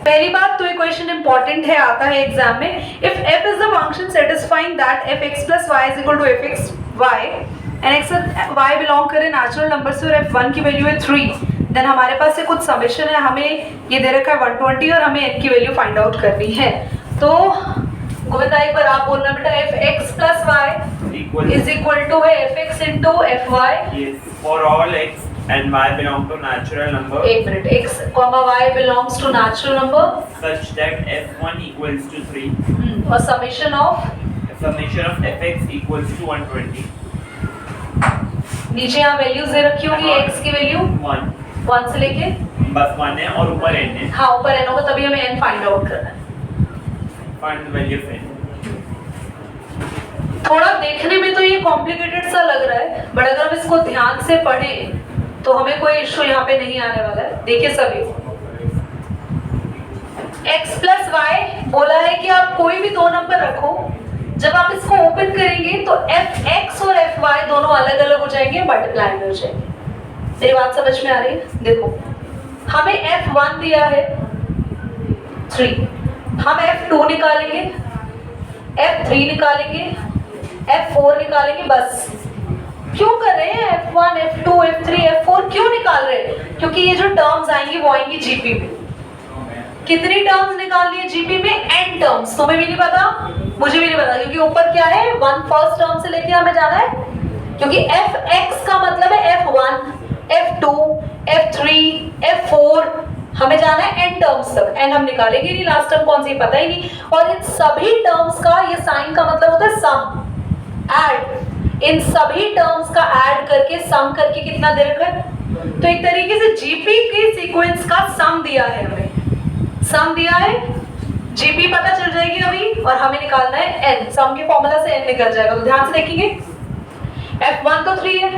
पहली बात तो ये क्वेश्चन इंपॉर्टेंट है, आता है एग्जाम में। If f is the function satisfying that fx plus y is equal to fxy and x y belong करे नेचुरल नंबर से और f1 की वैल्यू है 3, देन हमारे पास से कुछ समेशन है, हमें ये दे रखा है 120 और हमें n की वैल्यू फाइंड आउट करनी है। तो गोविंदा एक बार आप बोलना बेटा, fx plus y is equal to है fx into fy। Yes, for all x and y belong to natural number। एक minute, x, y belongs to natural number such that f1 equals to 3 और summation of fx equals to 120। नीचे यहाँ values दे रखी होगी, x की value 1 से लेके बस 1 है और ऊपर n है। हाँ, ऊपर n होगा तभी हमें n फाइंड आउट करना है। Find the value of n। थोड़ा देखने में तो ये कॉम्प्लिकेटेड सा लग रहा है, बट अगर हम इसको ध्यान से पढ़ें तो हमें कोई इश्यू यहाँ पे नहीं आने वाला है। देखिए सभी, x प्लस वाई बोला है कि आप कोई भी दो नंबर रखो, जब आप इसको ओपन करेंगे तो fx और fy दोनों अलग अलग हो जाएंगे, मल्टीप्लाई में हो जाएंगे। मेरी बात समझ में आ रही है? देखो, हमें f1 दिया है 3, हम f2 निकालेंगे, f3 निकालेंगे, f4 निकालेंगे। बस क्यों कर रहे हैं f1, f2, f3, f4 क्यों निकाल रहे हैं? क्योंकि ये जो टर्म्स आएंगी वो आएंगी जीपी में। कितनी टर्म्स निकालनी है जीपी में? n terms. तुम्हें भी नहीं पता, मुझे भी नहीं पता, क्योंकि ऊपर क्या है, 1 फर्स्ट टर्म से लेके हमें जाना है, क्योंकि fx का मतलब है f1, f2, f3, f4, हमें जाना है n टर्म्स तक। n हम निकालेंगे नहीं, लास्ट टर्म कौन सी पता ही नहीं। और इन सभी टर्म्स का ये साइन का मतलब होता है सम, ऐड। इन सभी टर्म्स का ऐड करके सम करके कितना दे रखा है? तो एक तरीके से जीपी के सीक्वेंस का सम दिया है, हमें सम दिया है, जीपी पता चल जाएगी अभी, और हमें निकालना है n। सम के फॉर्मूला से n निकल जाएगा। तो ध्यान से देखेंगे, f1 तो 3 है,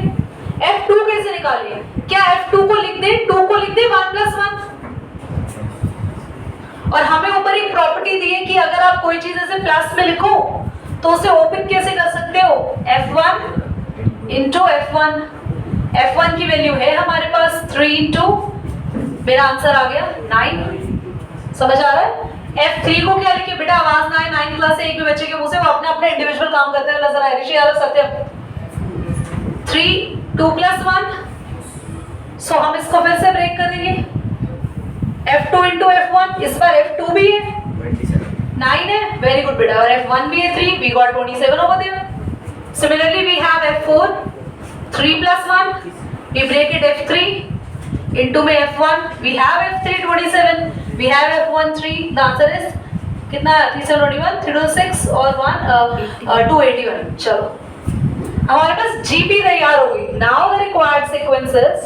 f2 कैसे निकालिए? क्या f2 को लिख दे, 2 को लिख दे 1 + 1। और हमें ऊपर एक प्रॉपर्टी दी है कि अगर आप कोई चीज ऐसे प्लस में लिखो तो उसे ओपन कैसे कर सकते हो? f1 into f1। f1 की वैल्यू है हमारे पास 3 इंटू, मेरा आंसर आ गया 9। समझ आ रहा है? f3 को क्या लिखे बेटा? आवाज ना आए 9 क्लास से एक भी बच्चे के मुंह से, वो अपने अपने इंडिविजुअल काम करते हैं नजर आए। ऋषि यादव, सत्यम, 3 2 + 1। सो हम इसको फिर से ब्रेक कर देंगे, f2 इंटू f1, इस पर f2 भी है 9 है, वेरी गुड बेटा, और f1 भी है 3, we got 27 over there. Similarly we have f4 3 + 1, we break it f3 into में f1, we have f3 27, we have f1 3, the answer is कितना? 321, 326 और 281। चलो, हमारे पास जीपी तैयार हो गई। Now the required sequences,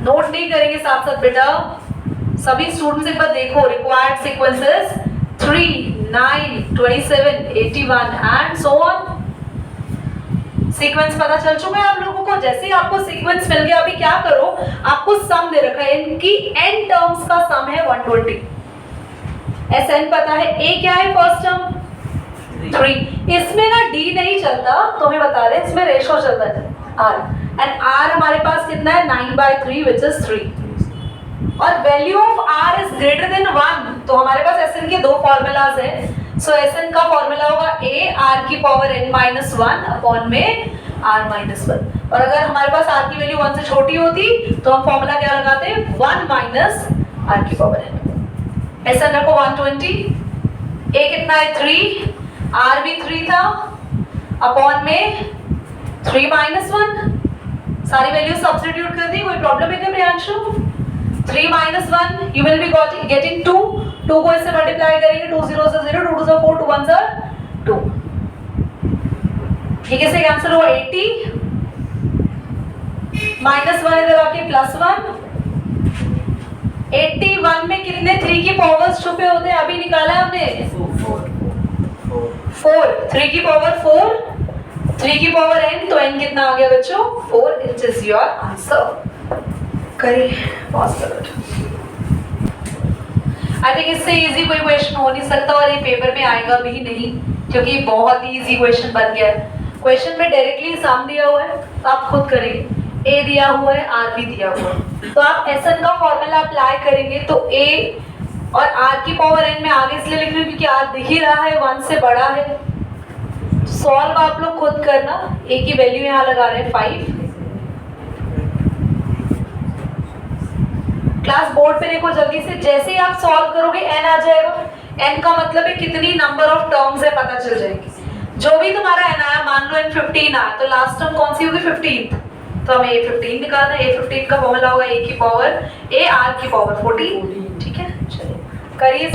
note नहीं करेंगे साथ साथ बेटा, सभी स्टूडेंट्स एक बार देखो, required sequences 3, 9, 27, 81 and so on. Sequence पता चल चुका है आप लोगों को? जैसे ही आपको सीक्वेंस मिल गया, अभी क्या करो, आपको सम दे रखा है, इनकी n टर्म्स का सम है 120। Sn पता है, a क्या है फर्स्ट टर्म 3, इसमें ना d नहीं चलता, तो हमें बता रहे इसमें रेशो चलता है r, एंड r हमारे पास कितना है? 9/3 which is 3, और value of r is greater than 1। तो हमारे पास Sn के दो फॉर्मूलाज हैं। सो Sn का फॉर्मूला होगा a r की पावर n-1 अपॉन में r - 1। और अगर हमारे पास r की वैल्यू 1 से छोटी होती तो हम फॉर्मूला क्या लगाते? 1 माइनस r की पावर n। Sn रखो 120, a कितना है 3, r भी 3 था, अपॉन में 3 - 1। सारी वैल्यू सब्स्टिट्यूट कर दी, कोई प्रॉब्लम है क्या Priyanshu? 3 - 1 you will be getting 2, 2 को इससे मल्टीप्लाई करेंगे, 2 0 से 0, 2 2 से 4, 2 1 से 2। ठीक है, से कैंसिल हुआ 80, -1 इधर आके +1। 81 में कितने 3 की पावर्स छुपे होते हैं? अभी निकाला है हमने 4, 3 की पावर 4, 3 की पावर n, तो n कितना आ गया बच्चों? 4, इट इज योर आंसर। करिए, पॉज करो। आई थिंक इससे इजी कोई क्वेश्चन हो नहीं सकता, और ये पेपर में आएगा भी नहीं, क्योंकि बहुत ही इजी क्वेश्चन बन गया है। क्वेश्चन में डायरेक्टली सम दिया हुआ है, तो आप खुद करेंगे, a दिया हुआ है, r भी दिया हुआ है। तो आप SN का फॉर्मूला अप्लाई करेंगे तो A और R की पावर n में आगे इसलिए लिख रही हूँ क्योंकि R दिख ही रहा है 1 से बड़ा है। सॉल्व आप लोग खुद करना। A की वैल्यू यहाँ लगा रहे हैं 5। क्लास बोर्ड पे देखो जल्दी से, जैसे ही आप सॉल्व करोगे n आ जाएगा। n का मतलब है कितनी नंबर ऑफ टर्म्स है पता चल जाएगी। जो भी तुम्हारा n आया, मान लो n 15 आया तो लास्ट टर्म कौन सी होगी 15th, तो हमें A15 निकालना है। A15 का फॉर्मूला होगा A की पावर A R की पावर 14। ठीक है, चलिए करिए।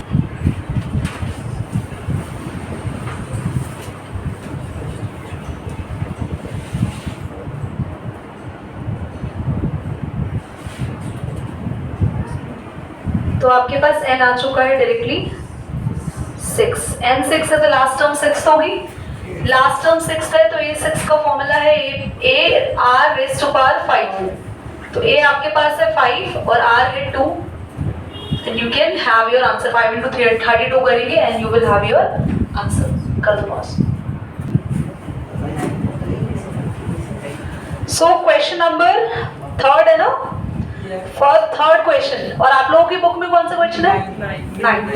तो आपके पास n आ चुका है डायरेक्टली 6। n 6 है तो लास्ट टर्म 6 होगी। लास्ट टर्म 6 है तो ये 6 का फॉर्मूला है A R raise to power 5। तो A आपके पास है 5 और R है 2। And you can have your answer 5 into 3 32 करेंगे and you will have your answer। कर दो बॉस। So question number 3 है ना? Third question. और आप लोगों की बुक में कौन सा क्वेश्चन है? 9th।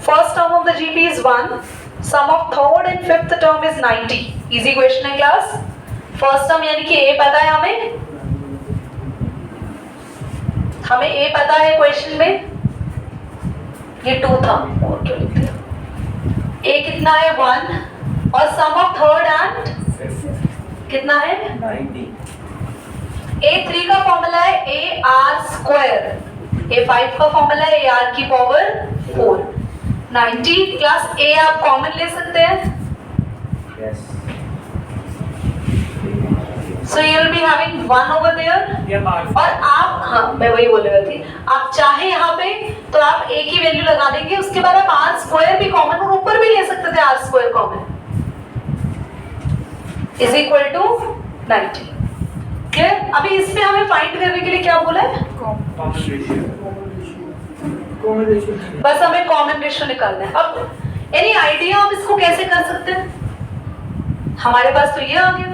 First term of the GP is 1. Sum of third and fifth term is 90. Easy question है क्लास। फर्स्ट टर्म यानी कि A पता है हमें A पता है क्वेश्चन में, ये 2 था और क्या लिखते हैं। A कितना है 1 और सम ऑफ थर्ड एंड कितना है 90। A3 का फॉर्मूला है AR²। A5 का फॉर्मूला है AR की पावर 4। 90 क्लास A आप कॉमन ले सकते हैं। Yes. So you will be having 1 over there। Yeah, but और आप, हाँ मैं वही बोल रही थी, आप चाहे यहाँ पे तो आप A की वैल्यू लगा देंगे, उसके बाद आप R² भी कॉमन और ऊपर भी ले सकते थे R² common is equal to 90। Clear? अभी इसमें हमें फाइंड करने के लिए क्या बोला है? common ratio. बस हमें कॉमन रेशियो निकालना है। अब एनी आइडिया आप इसको कैसे कर सकते हैं? हमारे पास तो ये आ गया।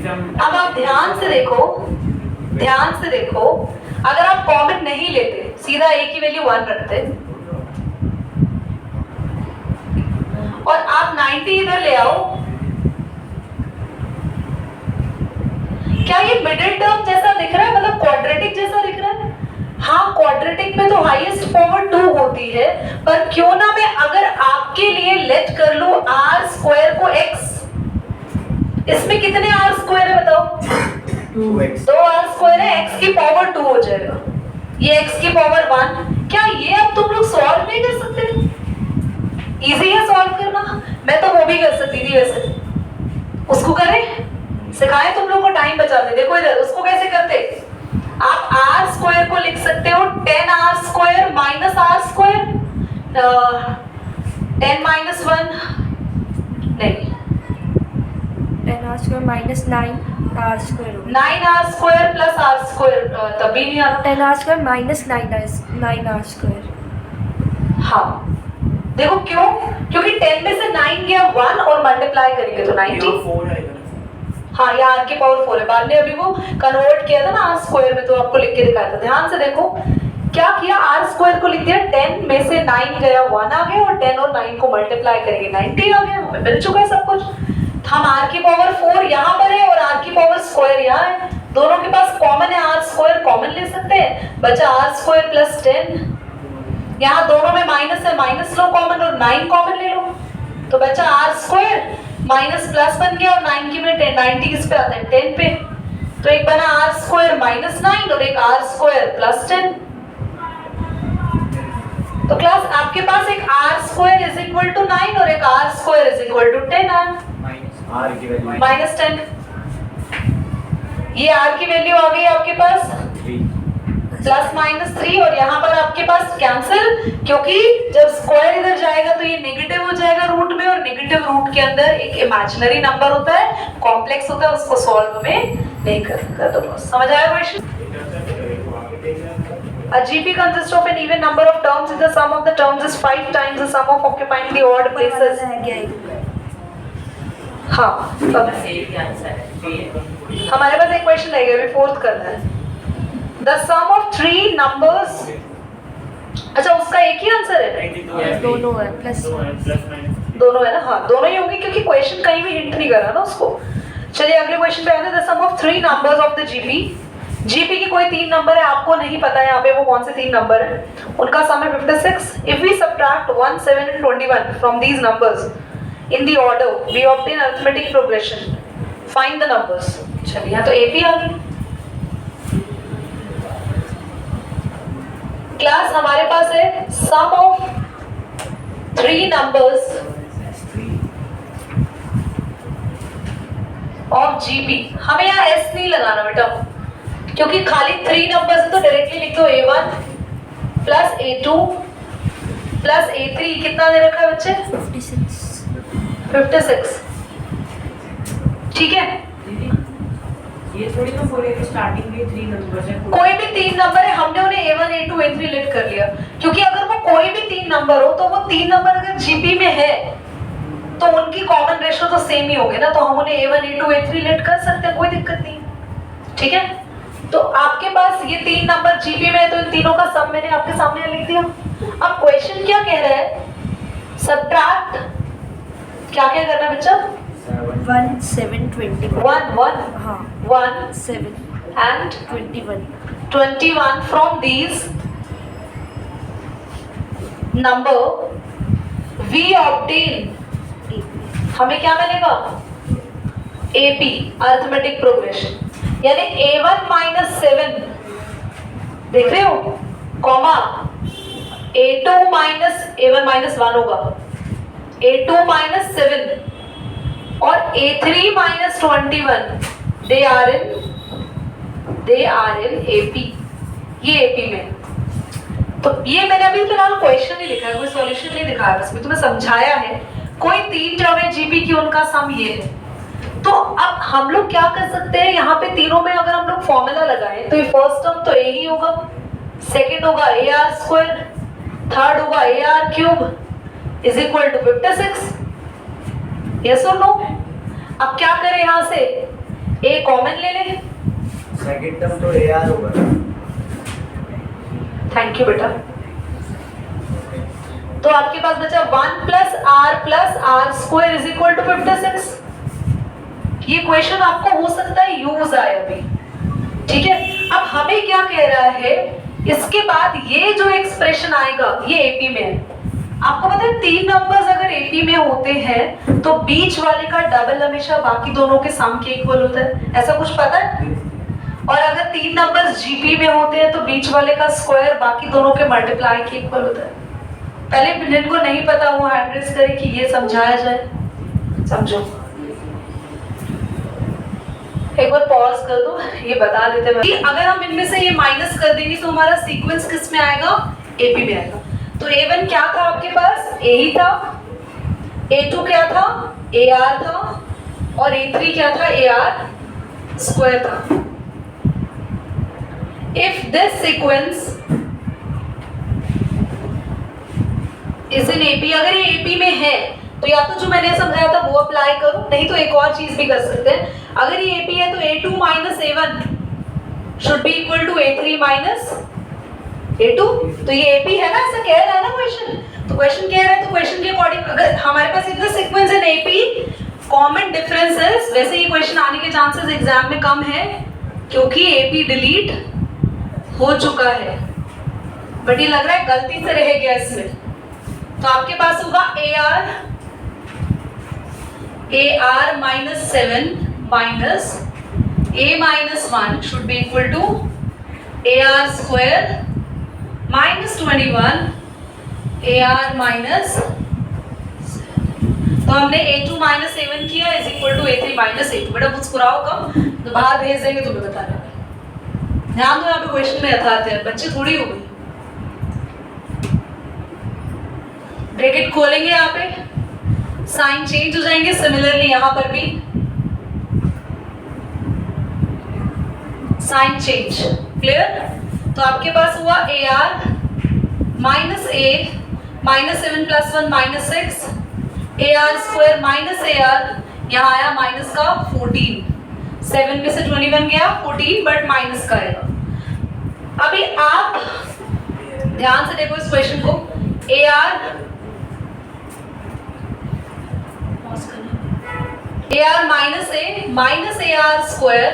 अब आप ध्यान से देखो, अगर आप कॉमन नहीं लेते, सीधा A की वैल्यू 1 रखते और आप 90 इधर ले आओ, क्या ये मिडिल टर्म जैसा दिख रहा है? मतलब क्वाड्रेटिक जैसा दिख रहा है? हाँ, क्वाड्रेटिक में तो हाईएस्ट पावर 2 होती है, पर क्यों ना मैं अगर आपके लिए लेट कर लूं R² को x, इसमें कितने R² है बताओ? 2x. 2 R² है, x की पावर 2 हो जाएगा, ये x की पावर 1। क्या ये अब तुम लोग सॉल्व नहीं कर सकते? इजी है सॉल्व करना, मैं तो वो भी कर सकती थी वैसे। उसको करें, सिखाए तुम लोग को, टाइम बचाते। देखो इधर उसको कैसे करते, आप R² को लिख सकते हो 10R² माइनस R², 10 माइनस 1 नहीं, 10R² minus 9R², 9R² plus R², तभी नहीं आता। 10R² minus 9R²। हाँ देखो क्यों, क्योंकि 10 में से 9 गया 1 और मल्टीप्लाई करेंगे तो 90। 4 आएगा। हाँ, यहाँ R की पावर 4 है। बाद में अभी वो कन्वर्ट किया था ना R² में, तो आपको लिख के दिखाया था। ध्यान से देखो क्या किया, R² को लिख दिया, 10 में से 9 गया 1 आ गया और 10 और 9 को मल्टीप्लाई करेंगे 90 आ गया। हमें मिल चुका है सब कुछ। हम R की पावर 4 यहाँ पर है और R की पावर स्क्वायर यहाँ है, दोनों के पास कॉमन है, R² कॉमन ले सकते हैं, बचा R² प्लस 10। यहाँ दोनों में माइनस है, माइनस लो कॉमन और 9 कॉमन ले लो, तो बचा R² माइनस प्लस बन गया और 9 की में 10, 90 किस पे आता है 10 पे, तो एक बना R² माइनस 9 और एक R² प्लस 10। तो क्लास आपके पास एक R² इज इक्वल टू 9 और एक R² इज इक्वल टू 10 है, R की वैल्यू माइनस 10। ये R की वैल्यू आ गई आपके पास 3 प्लस माइनस 3 और यहाँ पर आपके पास कैंसिल, क्योंकि जब स्क्वायर इधर जाएगा तो ये नेगेटिव हो जाएगा रूट में, और नेगेटिव रूट के अंदर एक इमेजिनरी नंबर होता है, कॉम्प्लेक्स होता है, उसको सॉल्व में नहीं कर दो। बस समझ आया question? A GP consists of an even number of terms if the sum of the terms is 5 times the sum of occupying the odd places. हाँ, सेम आंसर है। हमारे पास एक क्वेश्चन रहेगा, अभी फोर्थ करना है। द सम ऑफ 3 नंबर्स, अच्छा उसका एक ही आंसर है? दोनों है प्लस दोनों है ना? हाँ दोनों ही होंगे क्योंकि क्वेश्चन कहीं भी हिंट नहीं कर रहा ना उसको। चलिए अगले क्वेश्चन पे आते हैं। The sum of 3 numbers of the GP, GP की कोई 3 नंबर है, आपको नहीं पता है यहाँ पे वो कौन से 3 नंबर है, उनका सम है 56। If we subtract 1, 7 and 21 from these numbers in the order we obtain arithmetic progression, find the numbers. चलिए यहाँ तो एपी आ गई। क्लास हमारे पास है सम ऑफ 3 नंबर्स ऑफ जीपी। हमें यहाँ एस नहीं लगाना बेटा, क्योंकि खाली 3 नंबर्स तो डायरेक्टली लिख दो A1 plus A2 plus A3। कितना दे रखा है बच्चे? 56। ठीक है, ये थोड़ी ना बोले कि स्टार्टिंग में 3 नंबर है, कोई भी 3 नंबर है, हमने उन्हें A1 A2 A3 लिस्ट कर लिया, क्योंकि अगर वो कोई भी 3 नंबर हो तो वो 3 नंबर अगर जीपी में है तो उनकी कॉमन रेशियो तो सेम ही होगी ना, तो हम उन्हें A1 A2 A3 लिस्ट कर सकते हैं, कोई दिक्कत नहीं। ठीक है, तो आपके पास ये 3 नंबर जीपी में है तो इन तीनों का सम मैंने आपके सामने लिख दिया। अब क्वेश्चन क्या कह रहा है? सब्ट्रैक्ट क्या क्या करना है बच्चा? 1, 7, 21 1 हाँ 1 7 and 21 from these number we obtain, हमें क्या मिलेगा? AP अरिथमेटिक प्रोग्रेशन, यानी A1 माइनस 7 देख रहे हो, comma A2 minus A1 minus 1 होगा, A2 माइनस 7 और A3 minus 21, they are in AP, ये AP में। तो ये मैंने अभी फिलहाल क्वेश्चन नहीं लिखा है, कोई सॉल्यूशन नहीं दिखाया, बस मैं तुम्हें समझाया है। कोई 3 टर्म है जीपी की, उनका सम ये है। तो अब हम लोग क्या कर सकते हैं, यहाँ पे तीनों में अगर हम लोग फॉर्मूला लगाएं तो ये फर्स्ट टर्म तो ए ही होगा, सेकंड होगा AR स्क्वायर, थर्ड होगा AR cube is equal to 56। Yes और नो? अब क्या करें, यहाँ से ए कॉमन ले लें, सेकंड टर्म तो AR होगा। थैंक यू बेटा। तो आपके पास बचा 1 plus R square is equal to 56। ये क्वेश्चन आपको हो सकता है यूज आए अभी, ठीक है। अब हमें क्या कह रहा है, इसके बाद ये जो एक्सप्रेशन आएगा ये एपी में है। आपको पता है 3 नंबर्स अगर एपी में होते हैं तो बीच वाले का डबल हमेशा बाकी दोनों के सम के इक्वल होता है, ऐसा कुछ पता है? और अगर 3 नंबर्स जीपी में होते हैं तो बीच वाले का स्क्वायर बाकी दोनों के मल्टीप्लाई के इक्वल होता है। पहले जिनको नहीं पता वो हैंड रेज करे कि ये समझाया जाए, समझो। एक बार पॉज कर दो, ये बता देते हैं कि अगर हम इनमें से ये माइनस कर देंगे तो हमारा सीक्वेंस किस में आएगा? एपी में आएगा। तो A1 क्या था आपके पास? A ही था, A2 क्या था? AR था, और A3 क्या था? AR स्क्वायर था। If this sequence is in AP, अगर ये AP में है तो या तो जो मैंने समझाया था वो अप्लाई करो, नहीं तो एक और चीज भी कर सकते हैं। अगर ये AP है तो A2 minus A1 should be equal to A3 minus A2। तो ये AP है ना, ऐसा कह रहा है ना क्वेश्चन। तो क्वेश्चन कह रहा है तो क्वेश्चन के अकॉर्डिंग अगर हमारे पास इतना sequence in AP, common differences, वैसे ये क्वेश्चन आने के चांसेस एग्जाम में कम है क्योंकि AP डिलीट हो चुका है, बट ये लग रहा है गलती से रह गया इसमें। तो आपके पास होगा AR minus 7 minus A minus 1 should be equal to AR square minus 21 AR minus, तो हमने A2 माइनस A1 किया is equal to A3 minus A2। बेटा मुस्कुराओ कम, तो बाहर भेज देंगे तुम्हें बताना। ध्यान दो, यहाँ पे क्वेश्चन में यथार्थ है, बच्चे थोड़ी हो गई। ब्रैकेट खोलेंगे, यहाँ पे साइन चेंज हो जाएंगे, सिमिलरली यहाँ पर भी साइन चेंज, क्लियर? तो आपके पास हुआ AR minus A minus 7 plus 1 minus 6 AR square minus AR, यहाँ आया माइनस का 14। 7 में से 21 गया 14, बट माइनस का आएगा। अभी आप ध्यान से देखो इस क्वेश्चन को। AR माइनस AR स्क्वायर,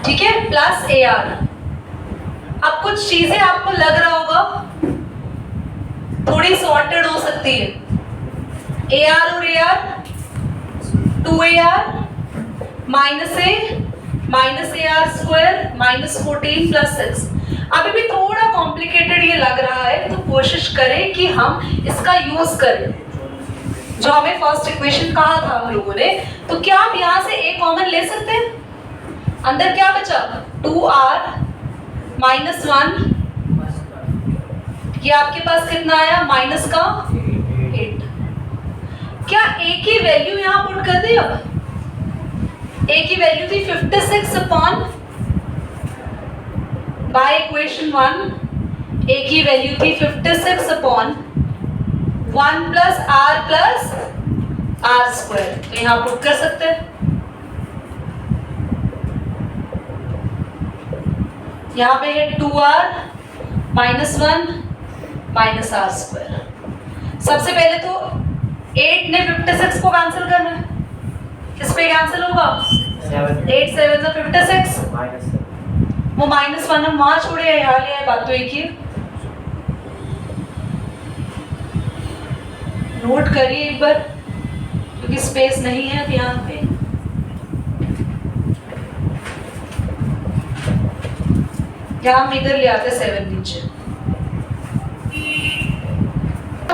ठीक है, प्लस AR। अब कुछ चीजें आपको लग रहा होगा थोड़ी सॉर्टेड हो सकती है। AR और AR 2AR minus AR square -14 + 6। अभी भी थोड़ा कॉम्प्लिकेटेड ये लग रहा है, तो कोशिश करें कि हम इसका यूज करें जो हमें फर्स्ट इक्वेशन कहा था हम लोगों ने। तो क्या आप यहाँ से A कॉमन ले सकते हैं? अंदर क्या बचा? 2R -1, ये आपके पास कितना आया? माइनस का 8। क्या A की वैल्यू यहाँ पुट कर दे? अब A की वैल्यू थी 56 अपॉन, बाय इक्वेशन 1 A की वैल्यू थी 56 अपॉन 1 + R स्क्वायर। तो यहाँ पुट कर सकते हैं। यहाँ पे है 2R -1 -R स्क्वायर। सबसे पहले तो 8 ने 56 को कैंसिल करना है। किस पे कैंसिल होगा? 8 7 = 56। वो -1 हम वहां छोड़े, यहाँ ले आए, बात तो एक ही है। नोट करिए एक बार, क्योंकि स्पेस नहीं है अब यहाँ पे। यहाँ हम इधर ले आते 7 नीचे।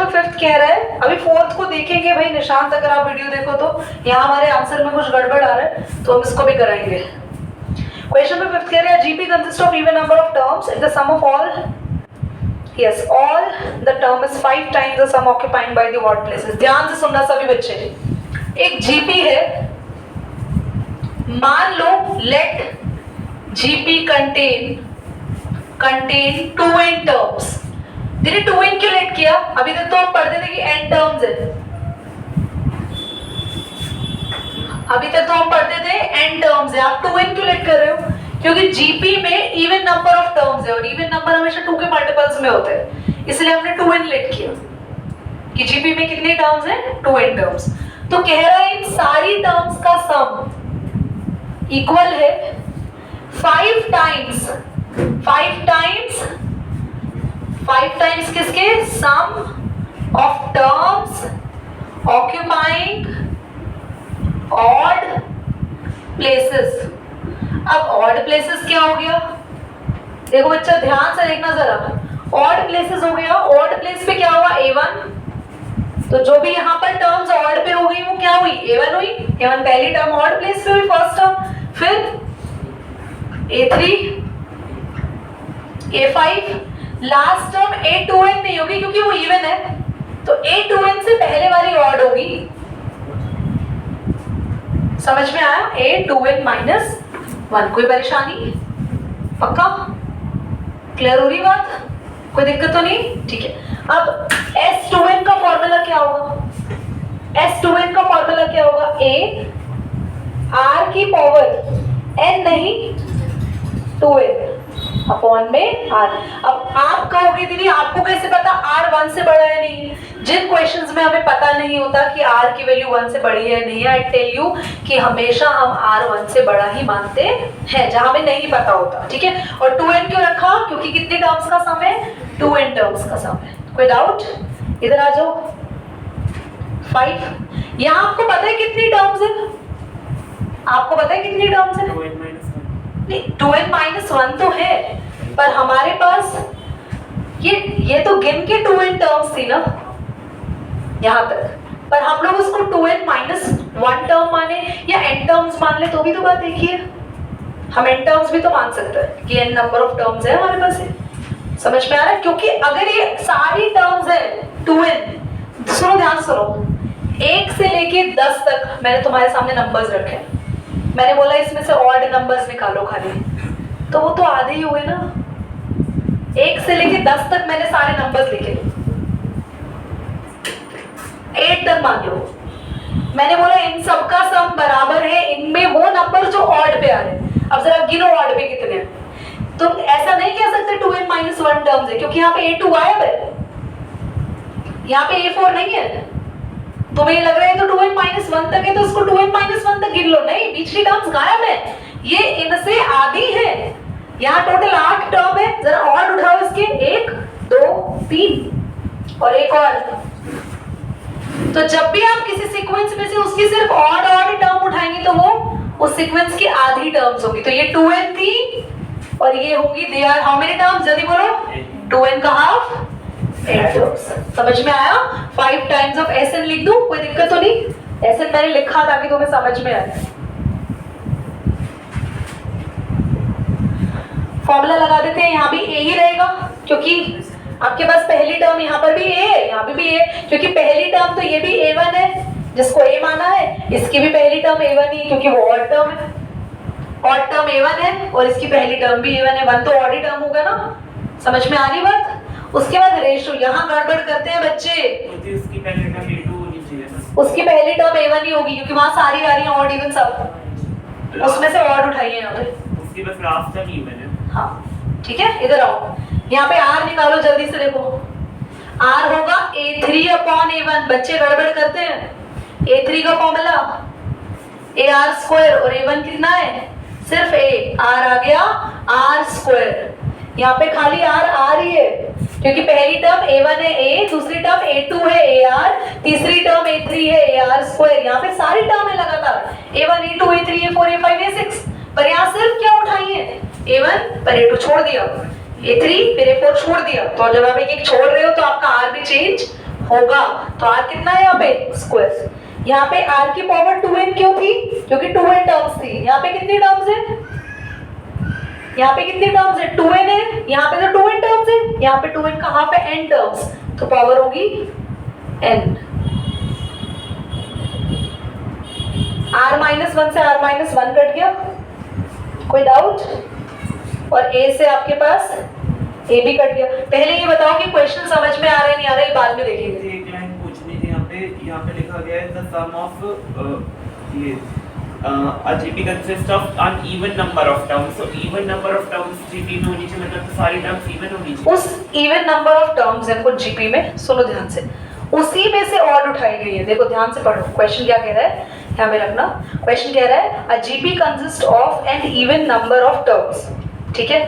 फिफ्थ कह रहा है, अभी फोर्थ को देखेंगे भाई निशांत, अगर आप वीडियो देखो तो यहाँ हमारे आंसर में कुछ गड़बड़ आ रहा है, तो हम इसको भी कराएंगे। क्वेश्चन में फिफ्थ कह रहा है GP consist of even number of terms if the sum of all, yes, all the term is 5 times the sum occupied by the odd places. ध्यान से सुनना सभी बच्चे। एक जीपी है, मान लो let GP contain 2n terms. धीरे 2n क्यों लेट किया? अभी तक तो आप पढ़ते थे कि n टर्म्स है, अभी तक तो हम पढ़ते थे n टर्म्स है। आप 2n क्यों लेट कर रहे हो? क्योंकि जीपी में इवन नंबर ऑफ टर्म्स है, और इवन नंबर हमेशा 2 के मल्टीपल्स में होते हैं, इसलिए हमने 2n लेट किया कि जीपी में कितने टर्म्स हैं? 2n terms. तो कह रहा है इन सारी टर्म्स का सम इक्वल है 5 टाइम्स किसके? Sum of terms occupying odd places. अब ऑड प्लेसेस क्या हो गया? देखो बच्चा ध्यान से देखना जरा। ऑड प्लेसेस हो गया, ऑड प्लेस पे क्या हुआ? A1। तो जो भी यहाँ पर टर्म्स ऑड पे हो गई वो क्या हुई? A1 हुई। A1 पहली टर्म ऑड प्लेस पे हुई, फर्स्ट टर्म। फिर A3, A5, last term A2n नहीं होगी क्योंकि वो इवन है, तो A2n से पहले वाली ऑड होगी। समझ में आया? A2n -1। कोई परेशानी? पक्का क्लियर हो रही बात? कोई दिक्कत तो नहीं? ठीक है। अब S2n का फॉर्मूला क्या होगा? S2n का फॉर्मूला क्या होगा? A R की पावर n नहीं 2n अपॉन में R। अब आप कहोगे दीदी आपको कैसे पता R 1 से बड़ा है नहीं? जिन क्वेश्चंस में हमें पता नहीं होता कि R की वैल्यू 1 से बड़ी है नहीं है, आई टेल यू कि हमेशा हम R 1 से बड़ा ही मानते हैं जहां हमें नहीं पता होता, ठीक है। और 2n क्यों रखा? क्योंकि कितने टर्म्स का सम है? 2n टर्म्स का सम है। कोई डाउट? इधर आ जाओ। 5। यहाँ आपको पता है कितनी टर्म्स है? आपको पता है कितनी टर्म्स है? 2n -1 तो है, पर हमारे पास ये तो गिन के 2n टर्म्स थी ना यहाँ तक, पर हम लोग उसको 2n -1 टर्म माने या n टर्म्स मान ले तो भी तो बात एक ही है। हम n टर्म्स भी तो मान सकते हैं कि n नंबर ऑफ टर्म्स है हमारे पास है। समझ में आ रहा है? क्योंकि अगर ये सारी टर्म्स है 2n, सुनो ध्यान सुनो, 1 से लेके 10 तक मैंने तुम्हारे सामने नंबर्स रखे। मैंने बोला इसमें से ऑड नंबर्स निकालो खाली, तो वो तो आधे ही हुए ना। 1 से लेके 10 तक मैंने सारे नंबर्स लिखे, 8 तक मान लो। मैंने बोला इन सबका सम बराबर है, इनमें में वो नंबर जो ऑड पे आ रहे हैं। अब जरा गिनो ऑड पे कितने हैं। तुम ऐसा नहीं कह सकते 2n - 1 टर्म्स है, क्योंकि यहाँ पे a2 गायब है, यहाँ पे a4 नहीं है। तुम्हें ये लग रहा है तो 2n - 1 तक है तो इसको 2n - 1 तक गिन लो, नहीं, बीच की टर्म्स गायब है, ये इनसे आधी है। यहाँ टोटल 8 टर्म है, जरा ऑड उठाओ इसके, 1 2 3 और एक और। तो जब भी आप किसी सीक्वेंस में से उसकी सिर्फ ऑड टर्म उठाएंगे तो वो उस सीक्वेंस की आधी टर्म्स होगी। तो ये 2n थी और ये होंगी, they are how many terms, जल्दी बोलो, 2n का हाफ 8 टर्म्स। समझ में आया? 5 टाइम्स ऑफ Sn लिख दूं, कोई दिक्कत तो नहीं? Sn मैंने लिखा ताकि तुम्हें समझ में आए। फॉर्मूला लगा देते हैं, यहाँ भी a ही रहेगा, क्योंकि आपके पास पहली टर्म यहाँ पर भी a है, यहाँ भी a, क्योंकि पहली टर्म तो ये भी a1 है जिसको a माना है, इसकी भी पहली टर्म a1 ही, क्योंकि वो ऑड टर्म है, ऑड टर्म a1 है और इसकी पहली टर्म भी a1 है, 1 तो ऑड ही टर्म होगा ना। समझ में आ रही बात? उसके बाद रेशो, यहाँ गड़बड़ करते हैं बच्चे, उसकी पहले टर्म a2 होनी चाहिए ना, उसकी पहली टर्म a1 ही होगी, क्योंकि वहां सारी आ रही है ऑड इवन सब, उसमें से ऑड उठाइए यहाँ पे। उसकी बस लास्ट टर्म इवन है। हाँ ठीक है, इधर आओ, यहाँ पे r निकालो जल्दी से, देखो r होगा a3/a1, बच्चे गड़बड़ करते हैं, a3 का फॉर्मूला ar² और a1 कितना है, सिर्फ a, r आ गया r², यहाँ पे खाली r आ रही है, क्योंकि पहली टर्म a1 है a, दूसरी टर्म a2 है ar, तीसरी टर्म a3 है ar², यहाँ पे सारी टर्म है लगातार, a1 a2 a3 a4 a5 a6, पर यहाँ सिर्फ क्या उठाई है, a1 पर a2 छोड़ दिया, a3 फिर a4 छोड़ दिया, तो जब आप एक छोड़ रहे हो तो आपका r भी चेंज होगा। तो r कितना है यहाँ पे, स्क्वायर। यहाँ पे r की पावर 2n क्यों थी, क्योंकि 2n टर्म्स थी। यहाँ पे कितनी टर्म्स है, यहाँ पे कितनी टर्म्स है, 2n है, यहाँ पे तो 2n टर्म्स है, यहाँ पे 2n का हाफ है n टर्म्स, तो पावर होगी n। r - 1 से r - 1 कट गया, कोई डाउट? और a से आपके पास a भी कट गया। पहले ये बताओ कि क्वेश्चन समझ में आ रहा है नहीं आ रहा है, बाद में देखेंगे। एक लाइन पूछनी थी, यहाँ पे लिखा गया है द सम ऑफ ये a GP consists of uneven number of terms, so even number of terms GP में होनी चाहिए, मतलब सारी terms even होनी चाहिए। उस इवन नंबर ऑफ टर्म्स है कुछ जीपी में, सुनो ध्यान से, उसी में से ऑड उठाई गई है। देखो ध्यान से पढ़ो, क्वेश्चन क्या कह रहा है, यहाँ पे रखना। क्वेश्चन कह रहा है a GP consist of an even number of terms, ठीक है।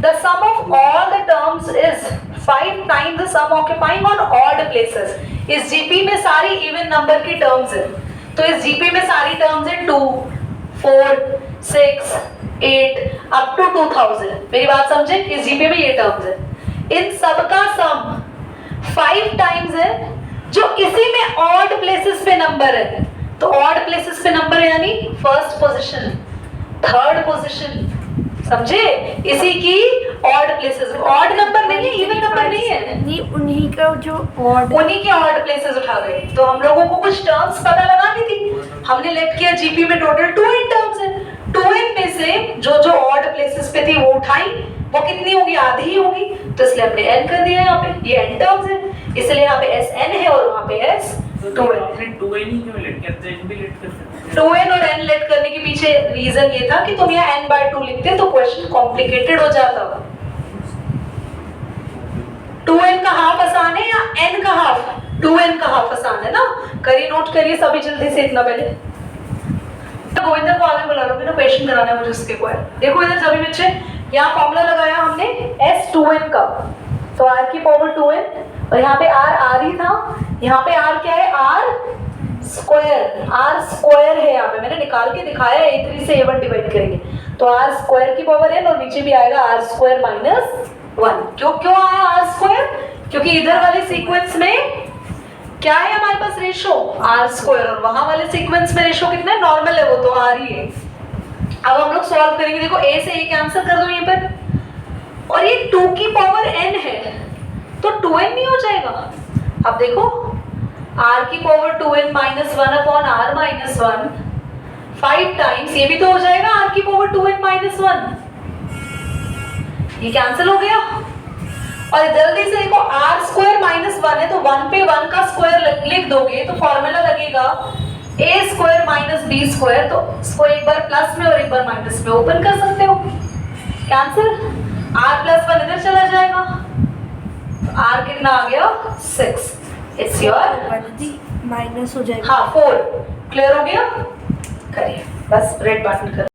The sum of all the terms is 5 times the sum occupying on odd places. इस जीपी में सारी इवन नंबर की टर्म्स है, तो इस जीपी में सारी टर्म्स है 2 4 6 8 अप टू 2000। मेरी बात समझे, इस जीपी में ये टर्म्स है, इन सब का सम 5 टाइम्स है, जो इसी में ऑड प्लेसेस पे नंबर है। तो ऑड प्लेसेस पे नंबर यानी फर्स्ट पोजीशन, थर्ड पोजीशन, समझे? इसी की ऑड प्लेसेस, ऑड नंबर नहीं है, इवन नंबर नहीं है, नहीं उन्हीं का जो ऑड, उन्हीं के ऑड प्लेसेस उठा गए। तो हम लोगों को कुछ टर्म्स पता लगानी थी, हमने लेट किया जीपी में टोटल 2n टर्म्स है, 2n में से जो जो ऑड प्लेसेस पे थी वो उठाई, वो कितनी होगी, आधी ही होगी, तो इसलिए हमने n कर दिया यहाँ पे, ये n टर्म्स है, इसलिए यहाँ पे Sn है और वहाँ पे S2n। आपने 2n ही क्यों लेट किया, तो n भी लेट कर सकते हैं। 2n और n लेट करने के पीछे रीजन ये था कि तुम यहाँ n/2 लिखते तो क्वेश्चन कॉम्प्लिकेटेड हो जाता। 2n का हाफ आसान है या n का हाफ? 2n का हाफ आसान है ना, करिए, नोट करिए सभी जल्दी से। इतना पहले तो गोविंदा को आगे बुला लोगे ना, क्वेश्चन कराना है मुझे उसके को। देखो इधर सभी बच्चे, यहाँ फॉर्मूला लगाया हमने S2n का, तो r की पावर 2n और यहाँ पे r ही था, यहाँ पे r क्या है, r² है, यहाँ पे मैंने निकाल के दिखाया है, a3 से a1 डिवाइड करेंगे तो r² की पावर n और नीचे भी आएगा r² - 1। क्यों आया r²? क्योंकि इधर वाले सीक्वेंस में क्या है हमारे पास रेशो, r² और वहां वाले सीक्वेंस में रेशो कितना है, नॉर्मल है, वो तो r ही है। अब हम लोग सॉल्व करेंगे, देखो a से a कैंसिल कर दो यहीं पर, और ये 2 की पावर n है तो 2n नहीं हो जाएगा। अब देखो r की पावर 2n - 1/r - 1 5 टाइम्स, ये भी तो हो जाएगा r की पावर 2n - 1, ये कैंसिल हो गया। और जल्दी से देखो r² - 1 है तो 1 पे 1 का स्क्वायर लिख दोगे तो फॉर्मूला लगेगा ए स्क्वायर माइनस बी स्क्वायर, तो इसको एक बार प्लस में और एक बार माइनस में ओपन कर सकते हो, कैंसिल, आर प्लस 1 इधर चला जाएगा, तो आर कितना आ गया 6, इट्स योर माइनस हो जाएगा। हाँ 4, क्लियर हो गया, करिए बस रेड बटन कर